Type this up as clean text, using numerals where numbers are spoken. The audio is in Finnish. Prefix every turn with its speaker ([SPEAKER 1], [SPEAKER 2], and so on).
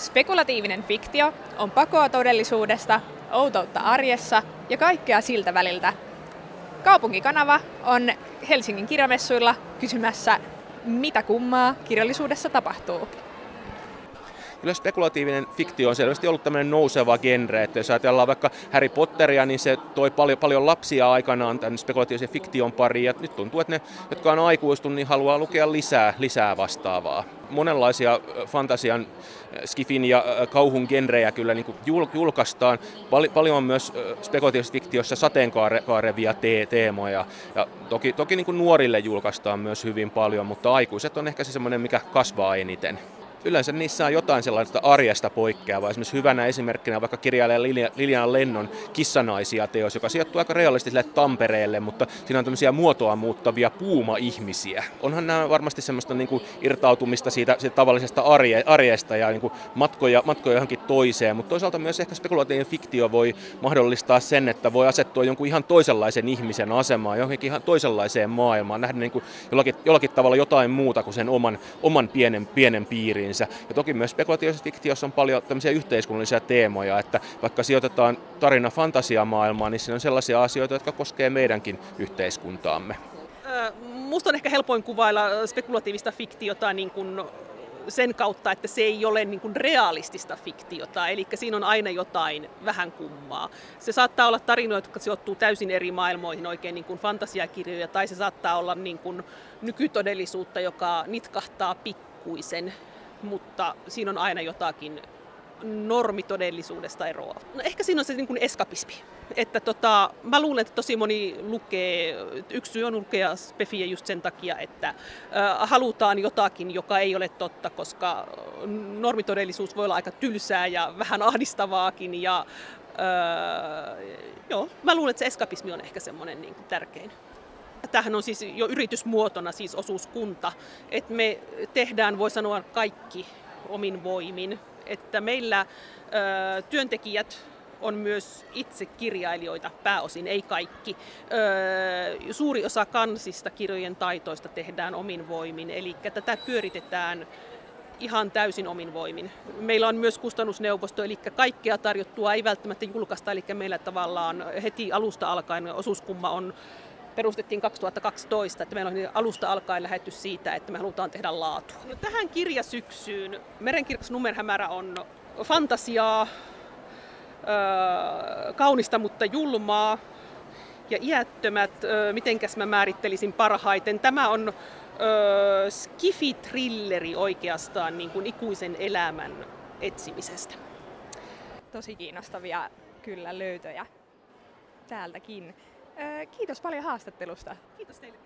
[SPEAKER 1] Spekulatiivinen fiktio on pakoa todellisuudesta, outoutta arjessa ja kaikkea siltä väliltä. Kaupunkikanava on Helsingin kirjamessuilla kysymässä, mitä kummaa kirjallisuudessa tapahtuu.
[SPEAKER 2] Kyllä spekulatiivinen fiktio on selvästi ollut tämmöinen nouseva genre, että jos ajatellaan vaikka Harry Potteria, niin se toi paljon lapsia aikanaan tämän spekulatiivisen fiktion pariin, ja nyt tuntuu, että ne, jotka on aikuistunut, niin haluaa lukea lisää vastaavaa. Monenlaisia fantasian, skifin ja kauhun genrejä kyllä niin kuin julkaistaan. Paljon on myös spekulatiivisessa fiktiossa sateenkaarevia teemoja, ja toki niin kuin nuorille julkaistaan myös hyvin paljon, mutta aikuiset on ehkä se semmoinen, mikä kasvaa eniten. Yleensä niissä on jotain sellaista arjesta poikkeavaa. Esimerkiksi hyvänä esimerkkinä vaikka kirjailija Liliana Lennon Kissanaisia-teos, joka sijoittuu aika realistiselle Tampereelle, mutta siinä on tämmöisiä muotoa muuttavia puuma-ihmisiä. Onhan nämä varmasti semmoista niin kuin irtautumista siitä tavallisesta arjesta ja niin kuin matkoja johonkin toiseen, mutta toisaalta myös ehkä spekulatiivinen fiktio voi mahdollistaa sen, että voi asettua jonkun ihan toisenlaisen ihmisen asemaan, johonkin ihan toisenlaiseen maailmaan, nähdä niin kuin jollakin tavalla jotain muuta kuin sen oman pienen piiriin. Ja toki myös spekulatiivisessa fiktiossa on paljon tämmöisiä yhteiskunnallisia teemoja, että vaikka sijoitetaan tarina fantasiamaailmaan, niin siinä on sellaisia asioita, jotka koskee meidänkin yhteiskuntaamme.
[SPEAKER 3] Musta on ehkä helpoin kuvailla spekulatiivista fiktiota niin kuin sen kautta, että se ei ole niin kuin realistista fiktiota, eli siinä on aina jotain vähän kummaa. Se saattaa olla tarinoita, jotka sijoittuu täysin eri maailmoihin, oikein niin kuin fantasiakirjoja, tai se saattaa olla niin kuin nykytodellisuutta, joka nitkahtaa pikkuisen, mutta siinä on aina jotakin normitodellisuudesta eroa. No ehkä siinä on se niin kuin eskapismi. Että mä luulen, että tosi moni lukee, yksi syy on lukea spefiä just sen takia, että halutaan jotakin, joka ei ole totta, koska normitodellisuus voi olla aika tylsää ja vähän ahdistavaakin. Ja, mä luulen, että se eskapismi on ehkä semmoinen niin kuin tärkein. Tämähän on siis jo yritysmuotona siis osuuskunta, että me tehdään, voi sanoa, kaikki omin voimin. Että meillä työntekijät on myös itse kirjailijoita, pääosin, ei kaikki. Suuri osa kansista kirjojen taitoista tehdään omin voimin, eli tätä pyöritetään ihan täysin omin voimin. Meillä on myös kustannusneuvosto, eli kaikkea tarjottua ei välttämättä julkaista, eli meillä tavallaan heti alusta alkaen osuuskumma perustettiin 2012, että meillä on alusta alkaen lähdetty siitä, että me halutaan tehdä laatua. No, tähän kirjasyksyyn Merenkirkas Numenhämärä on fantasiaa, kaunista mutta julmaa ja iättömät, mitenkäs mä määrittelisin parhaiten. Tämä on skifi-trilleri oikeastaan niin kuin ikuisen elämän etsimisestä.
[SPEAKER 1] Tosi kiinnostavia kyllä löytöjä täältäkin. Kiitos paljon haastattelusta.
[SPEAKER 3] Kiitos teille.